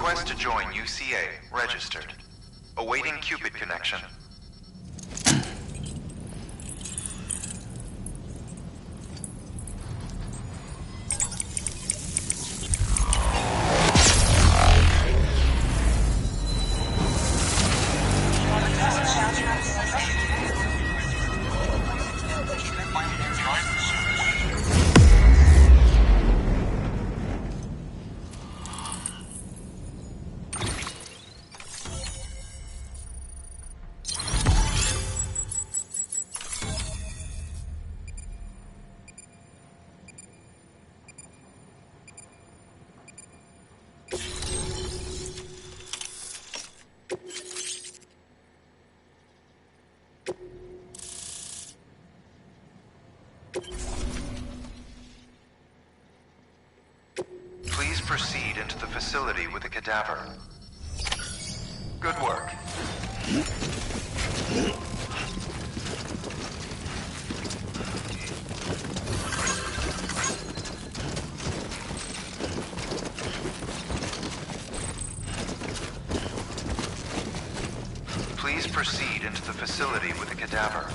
Request to join UCA. Registered. Awaiting Cupid connection. Please proceed into the facility with the cadaver. Good work. Please proceed into the facility with the cadaver.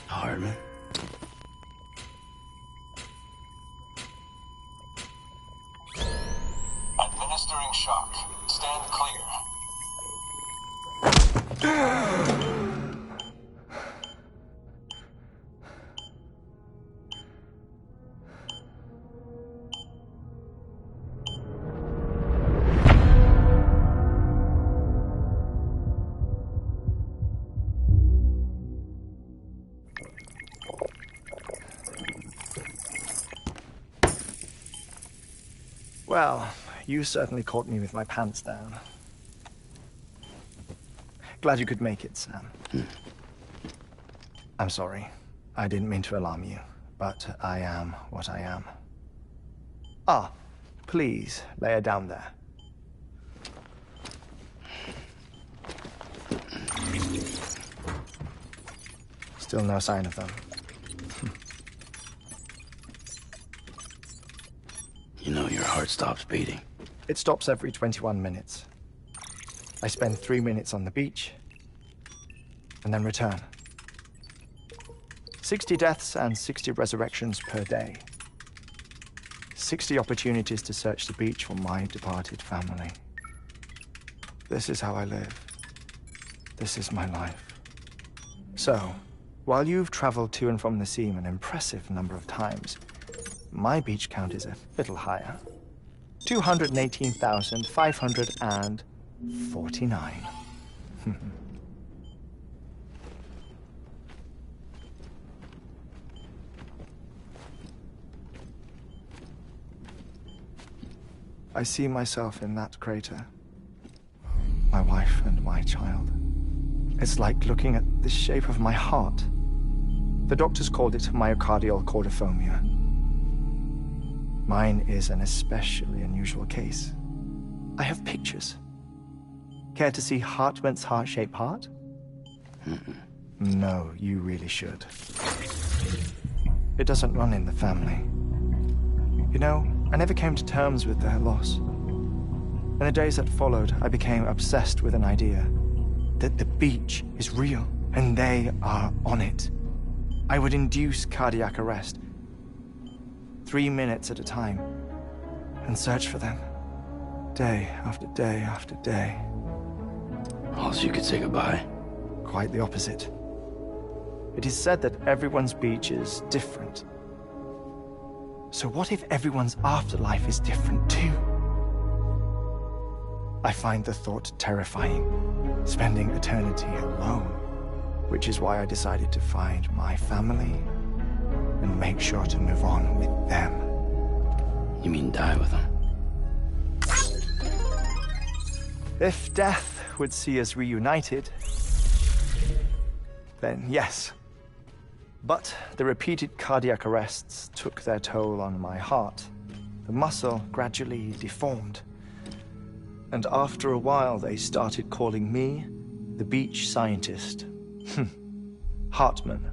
Heartman. Administering shock. Stand clear. Well, you certainly caught me with my pants down. Glad you could make it, Sam. I'm sorry. I didn't mean to alarm you, but I am what I am. Ah, please, lay her down there. Still no sign of them. You know your heart stops beating. It stops every 21 minutes. I spend 3 minutes on the beach, and then return. 60 deaths and 60 resurrections per day. 60 opportunities to search the beach for my departed family. This is how I live. This is my life. So, while you've traveled to and from the seam an impressive number of times, my beach count is a little higher. 218,549. I see myself in that crater. My wife and my child. It's like looking at the shape of my heart. The doctors called it myocardial cordiformia. Mine is an especially unusual case. I have pictures. Care to see Heartman's heart-shaped heart? No, you really should. It doesn't run in the family. You know, I never came to terms with their loss. In the days that followed, I became obsessed with an idea that the beach is real, and they are on it. I would induce cardiac arrest, 3 minutes at a time, and search for them, day after day after day. Also, you could say goodbye. Quite the opposite. It is said that everyone's beach is different. So what if everyone's afterlife is different too? I find the thought terrifying, spending eternity alone, which is why I decided to find my family and make sure to move on with them. You mean die with them? If death would see us reunited, then yes. But the repeated cardiac arrests took their toll on my heart. The muscle gradually deformed. And after a while, they started calling me the beach scientist. Heartman.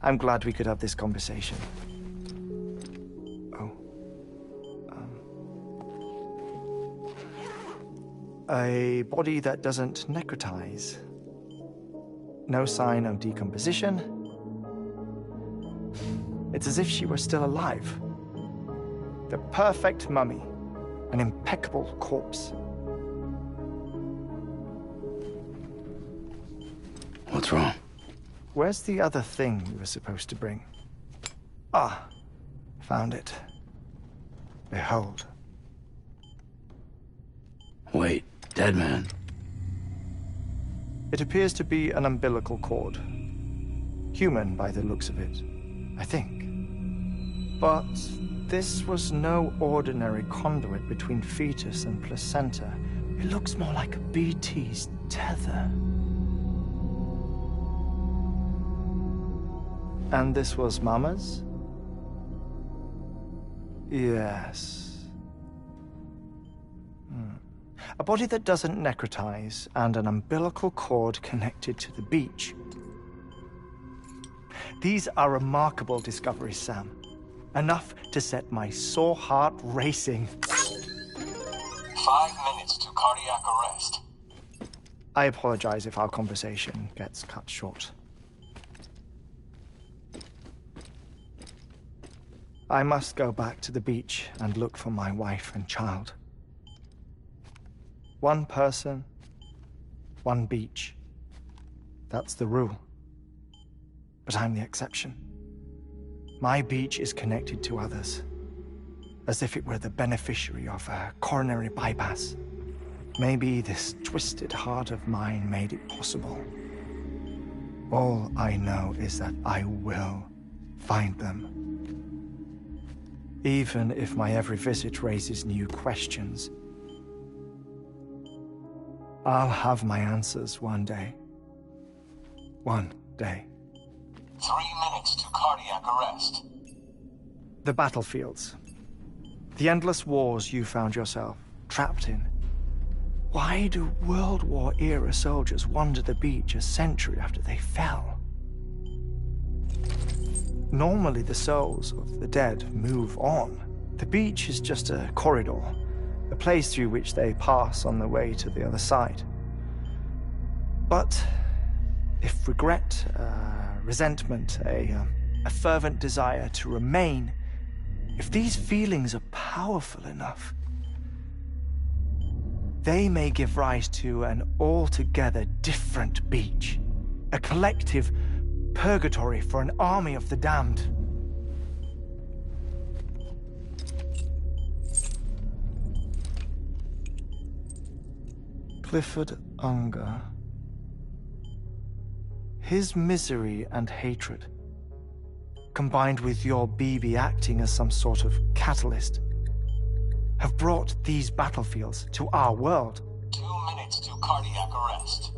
I'm glad we could have this conversation. Oh. A body that doesn't necrotize. No sign of decomposition. It's as if she were still alive. The perfect mummy. An impeccable corpse. What's wrong? Where's the other thing you were supposed to bring? Ah, found it. Behold. Wait, dead man. It appears to be an umbilical cord. Human by the looks of it, I think. But this was no ordinary conduit between fetus and placenta. It looks more like a BT's tether. And this was Mama's? Yes. A body that doesn't necrotize and an umbilical cord connected to the beach. These are remarkable discoveries, Sam. Enough to set my sore heart racing. 5 minutes to cardiac arrest. I apologize if our conversation gets cut short. I must go back to the beach and look for my wife and child. One person, one beach. That's the rule. But I'm the exception. My beach is connected to others, as if it were the beneficiary of a coronary bypass. Maybe this twisted heart of mine made it possible. All I know is that I will find them. Even if my every visit raises new questions, I'll have my answers one day. One day. 3 minutes to cardiac arrest. The battlefields. The endless wars you found yourself trapped in. Why do World War-era soldiers wander the beach a century after they fell? Normally the souls of the dead move on. The beach is just a corridor, a place through which they pass on the way to the other side. But if regret, resentment, a fervent desire to remain, if these feelings are powerful enough, they may give rise to an altogether different beach, a collective purgatory for an army of the damned. Clifford Unger. His misery and hatred, combined with your BB acting as some sort of catalyst, have brought these battlefields to our world. 2 minutes to cardiac arrest.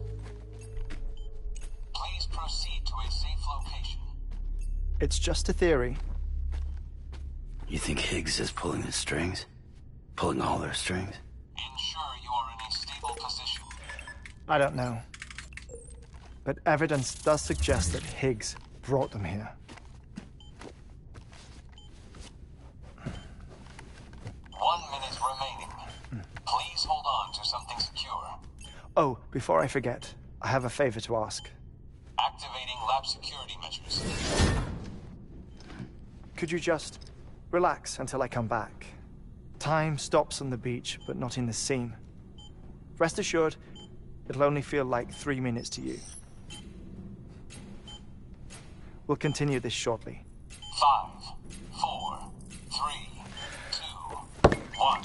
Please proceed to a safe location. It's just a theory. You think Higgs is pulling the strings? Pulling all their strings? Ensure you are in a stable position. I don't know. but evidence does suggest that Higgs brought them here. 1 minute remaining. Please hold on to something secure. Oh, before I forget, I have a favor to ask. Activating lab security measures. Could you just relax until I come back? Time stops on the beach, but not in the scene. Rest assured, it'll only feel like 3 minutes to you. We'll continue this shortly. 5, 4, 3, 2, 1.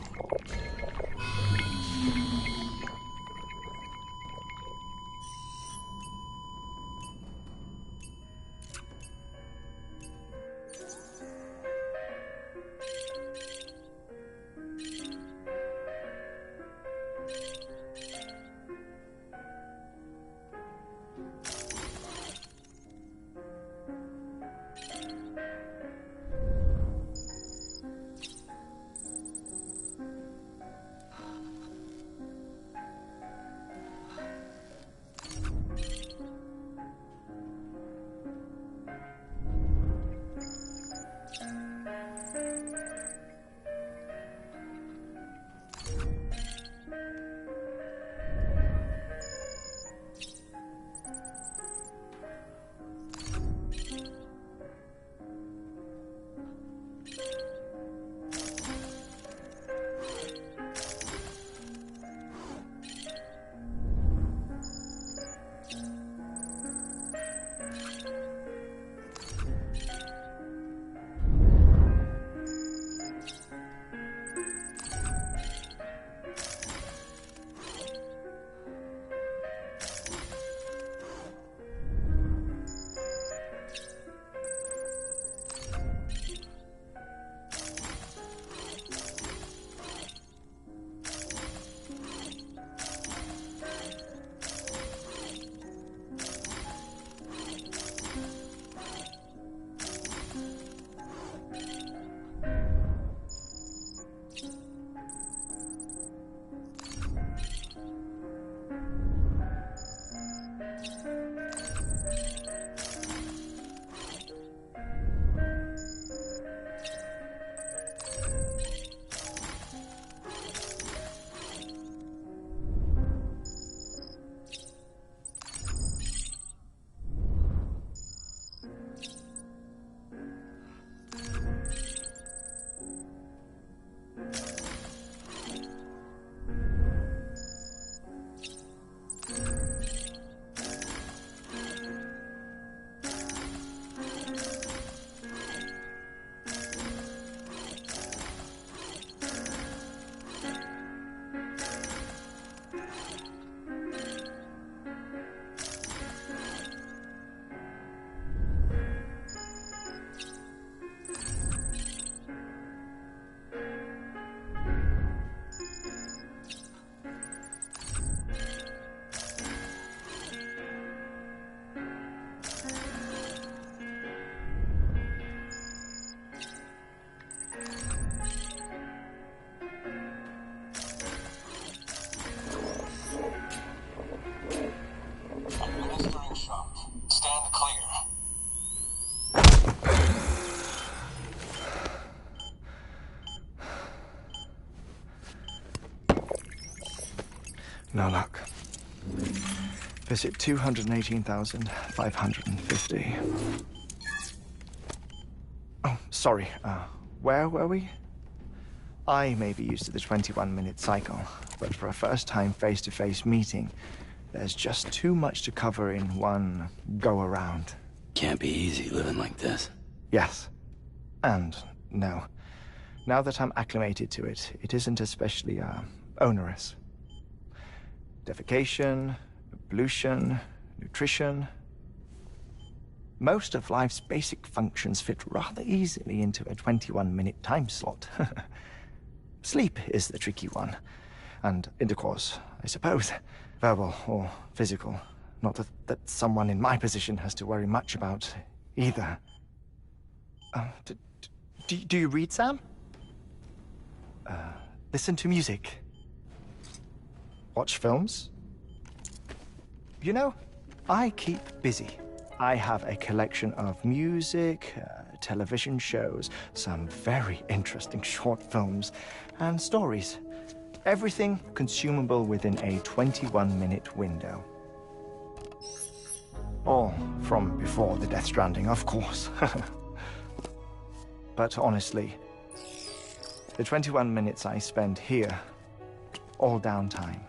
No luck. Visit 218,550. Oh, sorry. Where were we? I may be used to the 21-minute cycle, but for a first-time face-to-face meeting, there's just too much to cover in one go-around. Can't be easy living like this. Yes. And no. Now that I'm acclimated to it, it isn't especially, onerous. Defecation, ablution, nutrition. Most of life's basic functions fit rather easily into a 21-minute time slot. Sleep is the tricky one. And intercourse, I suppose. Verbal or physical. Not that someone in my position has to worry much about either. Do you read, Sam? Listen to music. Watch films? You know, I keep busy. I have a collection of music, television shows, some very interesting short films, and stories. Everything consumable within a 21-minute window. All from before the Death Stranding, of course. But honestly, the 21 minutes I spend here, all downtime,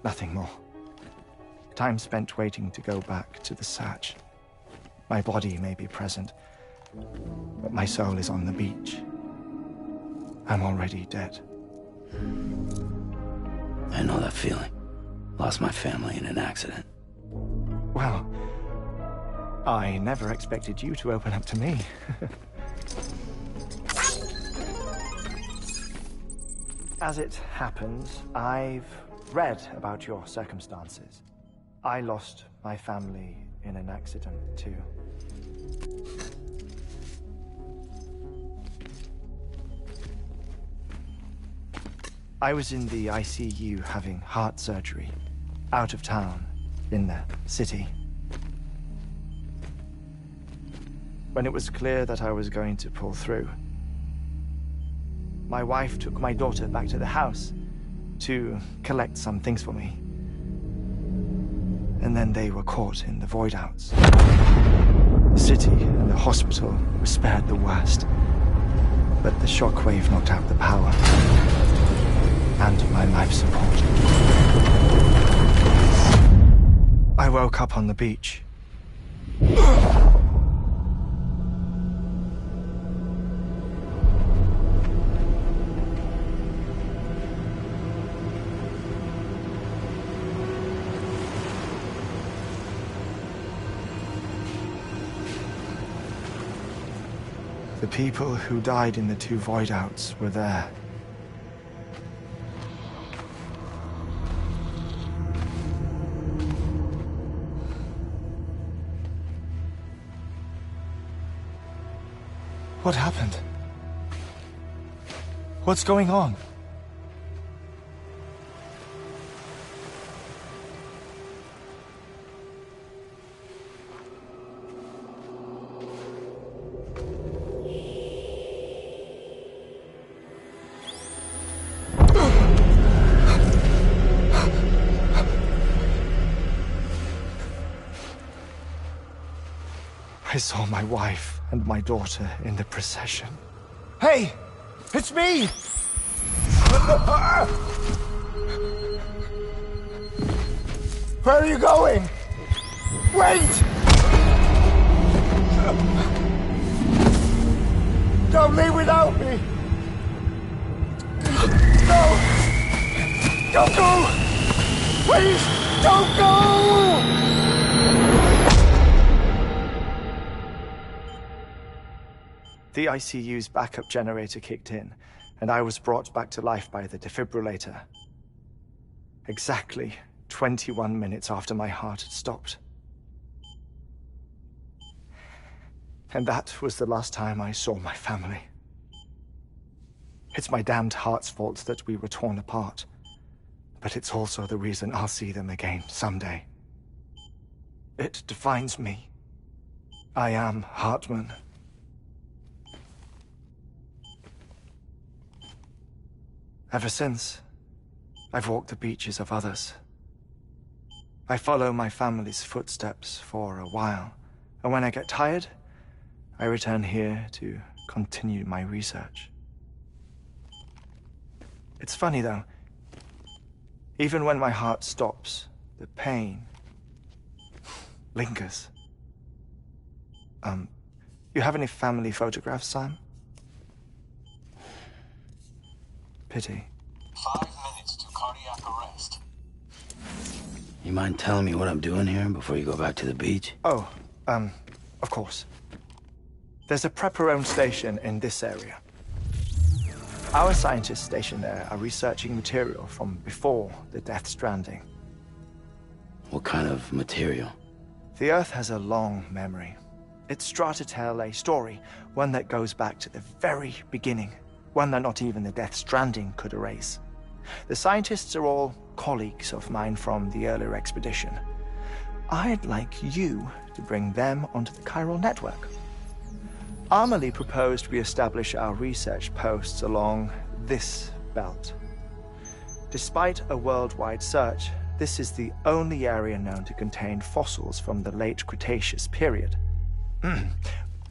nothing more. Time spent waiting to go back to the search. My body may be present, but my soul is on the beach. I'm already dead. I know that feeling. Lost my family in an accident. Well, I never expected you to open up to me. As it happens, I've read about your circumstances. I lost my family in an accident, too. I was in the ICU having heart surgery, out of town, in the city. When it was clear that I was going to pull through, my wife took my daughter back to the house to collect some things for me. And then they were caught in the void outs. The city and the hospital were spared the worst, but the shockwave knocked out the power and my life support. I woke up on the beach. The people who died in the 2 void outs were there. What happened? What's going on? I saw my wife and my daughter in the procession. Hey! It's me! Where are you going? Wait! Don't leave without me! No! Don't go! Please, don't go! The ICU's backup generator kicked in, and I was brought back to life by the defibrillator. Exactly 21 minutes after my heart had stopped. And that was the last time I saw my family. It's my damned heart's fault that we were torn apart, but it's also the reason I'll see them again someday. It defines me. I am Heartman. Ever since, I've walked the beaches of others. I follow my family's footsteps for a while, and when I get tired, I return here to continue my research. It's funny, though. Even when my heart stops, the pain lingers. You have any family photographs, Sam? Pity. 5 minutes to cardiac arrest. You mind telling me what I'm doing here before you go back to the beach? Oh, of course. There's a prepper-owned station in this area. Our scientists stationed there are researching material from before the Death Stranding. What kind of material? The Earth has a long memory. It's trying to tell a story, one that goes back to the very beginning, one that not even the Death Stranding could erase. The scientists are all colleagues of mine from the earlier expedition. I'd like you to bring them onto the chiral network. Amelie proposed we establish our research posts along this belt. Despite a worldwide search, this is the only area known to contain fossils from the late Cretaceous period,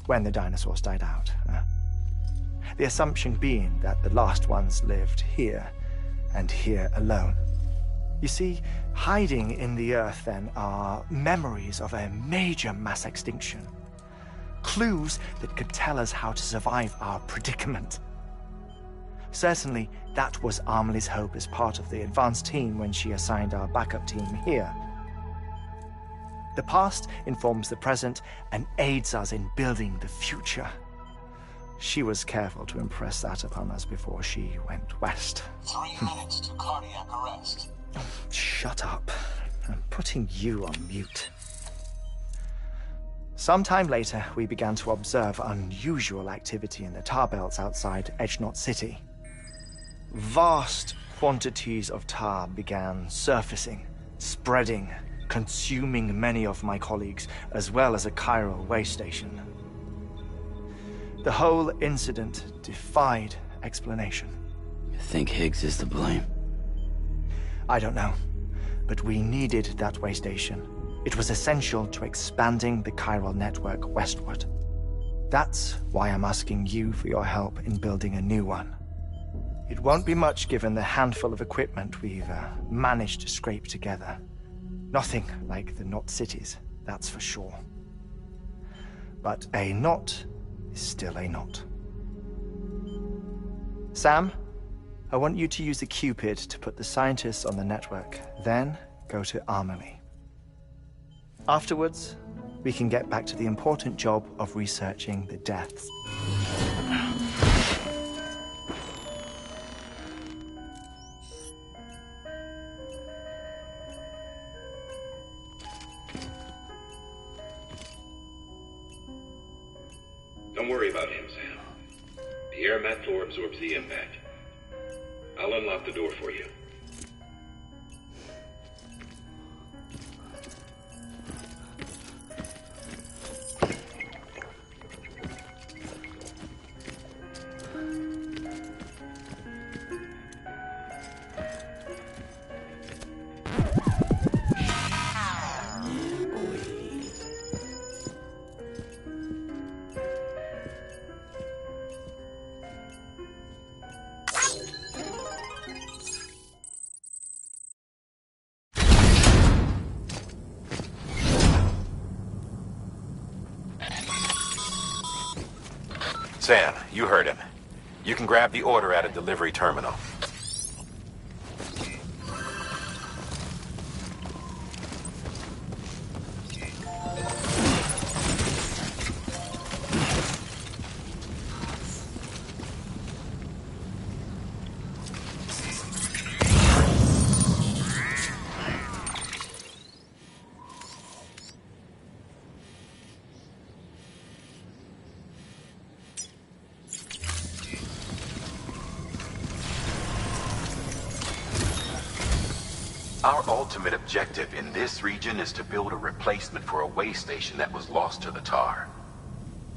when the dinosaurs died out. The assumption being that the last ones lived here, and here alone. You see, hiding in the Earth, then, are memories of a major mass extinction. Clues that could tell us how to survive our predicament. Certainly, that was Amelie's hope as part of the advanced team when she assigned our backup team here. The past informs the present and aids us in building the future. She was careful to impress that upon us before she went west. 3 minutes to cardiac arrest. Shut up. I'm putting you on mute. Sometime later, we began to observe unusual activity in the tar belts outside Edgenot City. Vast quantities of tar began surfacing, spreading, consuming many of my colleagues, as well as a chiral way station. The whole incident defied explanation. You think Higgs is to blame? I don't know, but we needed that way station. It was essential to expanding the chiral network westward. That's why I'm asking you for your help in building a new one. It won't be much given the handful of equipment we've managed to scrape together. Nothing like the knot cities, that's for sure. But a knot is still a knot. Sam, I want you to use the Cupid to put the scientists on the network, then go to Amelie. Afterwards, we can get back to the important job of researching the deaths. Don't worry about him, Sam. The air mat floor absorbs the impact. I'll unlock the door for you. Sam, you heard him. You can grab the order at a delivery terminal. Our ultimate objective in this region is to build a replacement for a way station that was lost to the tar.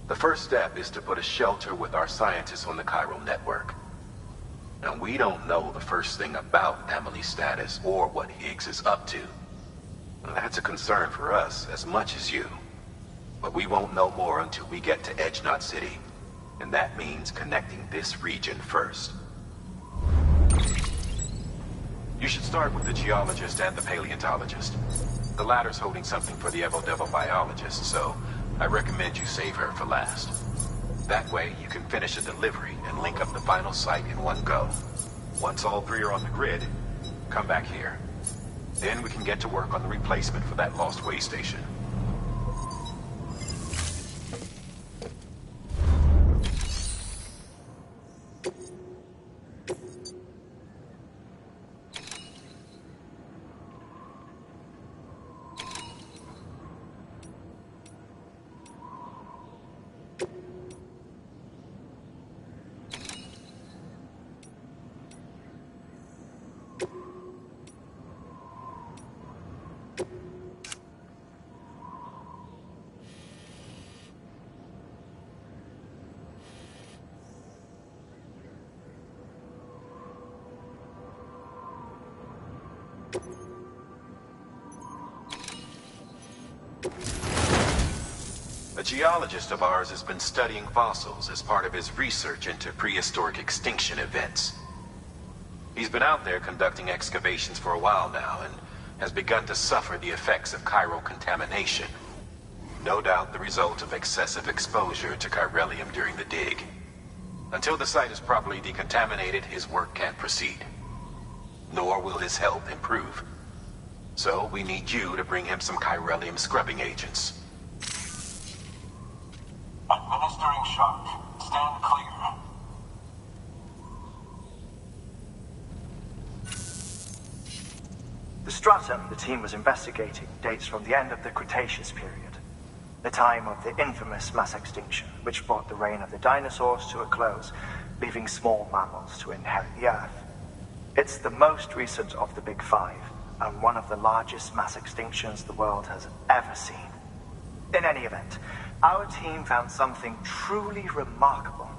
The first step is to put a shelter with our scientists on the chiral network. Now, we don't know the first thing about Amelie's status or what Higgs is up to. Well, that's a concern for us as much as you. But we won't know more until we get to Edgenot City. And that means connecting this region first. You should start with the geologist and the paleontologist. The latter's holding something for the Evo-Devo biologist, so I recommend you save her for last. That way, you can finish a delivery and link up the final site in one go. Once all three are on the grid, come back here. Then we can get to work on the replacement for that lost way station. A geologist of ours has been studying fossils as part of his research into prehistoric extinction events. He's been out there conducting excavations for a while now and has begun to suffer the effects of chiral contamination. No doubt the result of excessive exposure to chiralium during the dig. Until the site is properly decontaminated, his work can't proceed. Nor will his health improve. So we need you to bring him some chiralium scrubbing agents. Administering shock. Stand clear. The stratum the team was investigating dates from the end of the Cretaceous period, the time of the infamous mass extinction, which brought the reign of the dinosaurs to a close, leaving small mammals to inherit the Earth. It's the most recent of the Big Five, and one of the largest mass extinctions the world has ever seen. In any event, our team found something truly remarkable.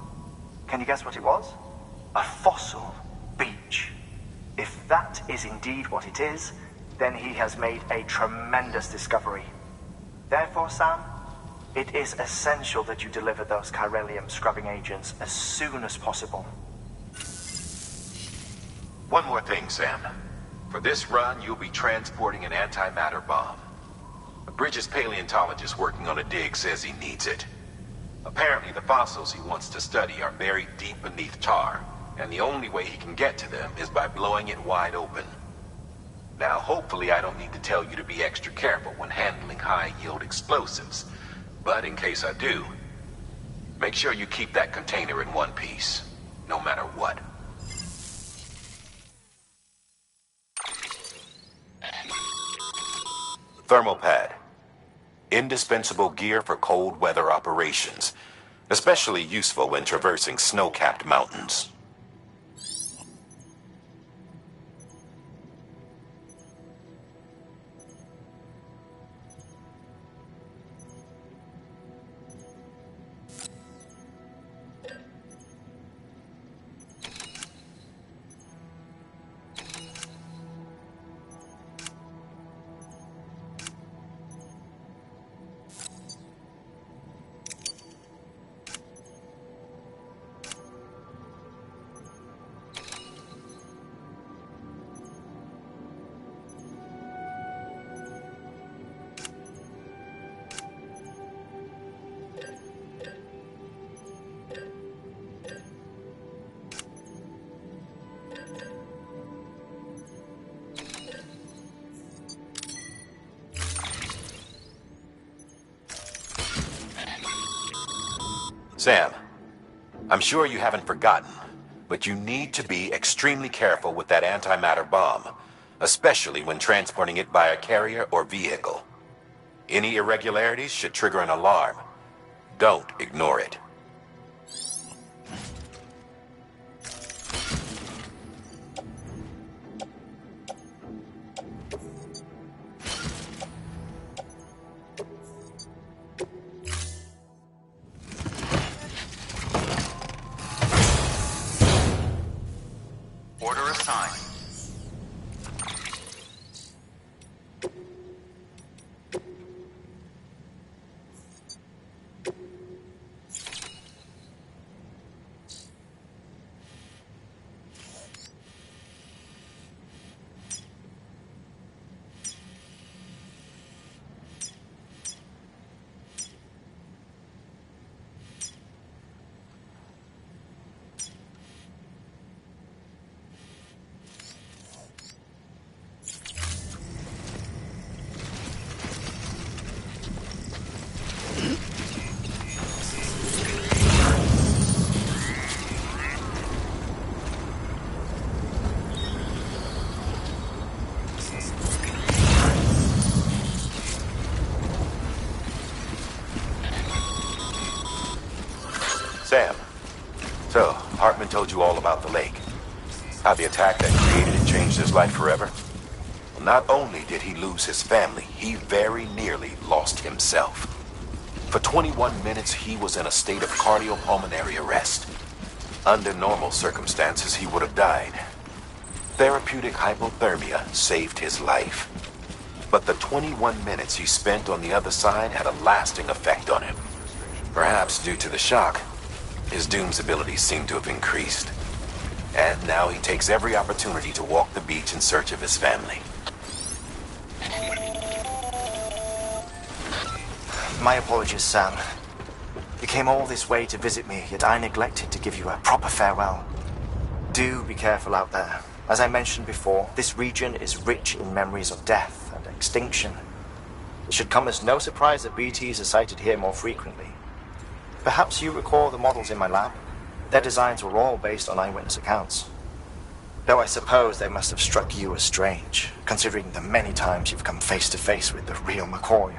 Can you guess what it was? A fossil beach. If that is indeed what it is, then he has made a tremendous discovery. Therefore, Sam, it is essential that you deliver those chiralium scrubbing agents as soon as possible. One more thing, Sam. For this run, you'll be transporting an antimatter bomb. A Bridges paleontologist working on a dig says he needs it. Apparently, the fossils he wants to study are buried deep beneath tar, and the only way he can get to them is by blowing it wide open. Now, hopefully I don't need to tell you to be extra careful when handling high-yield explosives, but in case I do, make sure you keep that container in one piece, no matter what. Thermal pad. Indispensable gear for cold weather operations, especially useful when traversing snow-capped mountains. Sam, I'm sure you haven't forgotten, but you need to be extremely careful with that antimatter bomb, especially when transporting it by a carrier or vehicle. Any irregularities should trigger an alarm. Don't ignore it. Order assigned. Sam, so Heartman told you all about the lake. How the attack that created it changed his life forever? Well, not only did he lose his family, he very nearly lost himself. For 21 minutes, he was in a state of cardiopulmonary arrest. Under normal circumstances, he would have died. Therapeutic hypothermia saved his life. But the 21 minutes he spent on the other side had a lasting effect on him. Perhaps due to the shock, his Doom's abilities seem to have increased. And now he takes every opportunity to walk the beach in search of his family. My apologies, Sam. You came all this way to visit me, yet I neglected to give you a proper farewell. Do be careful out there. As I mentioned before, this region is rich in memories of death and extinction. It should come as no surprise that BTs are sighted here more frequently. Perhaps you recall the models in my lab? Their designs were all based on eyewitness accounts. Though I suppose they must have struck you as strange, considering the many times you've come face to face with the real McCoy.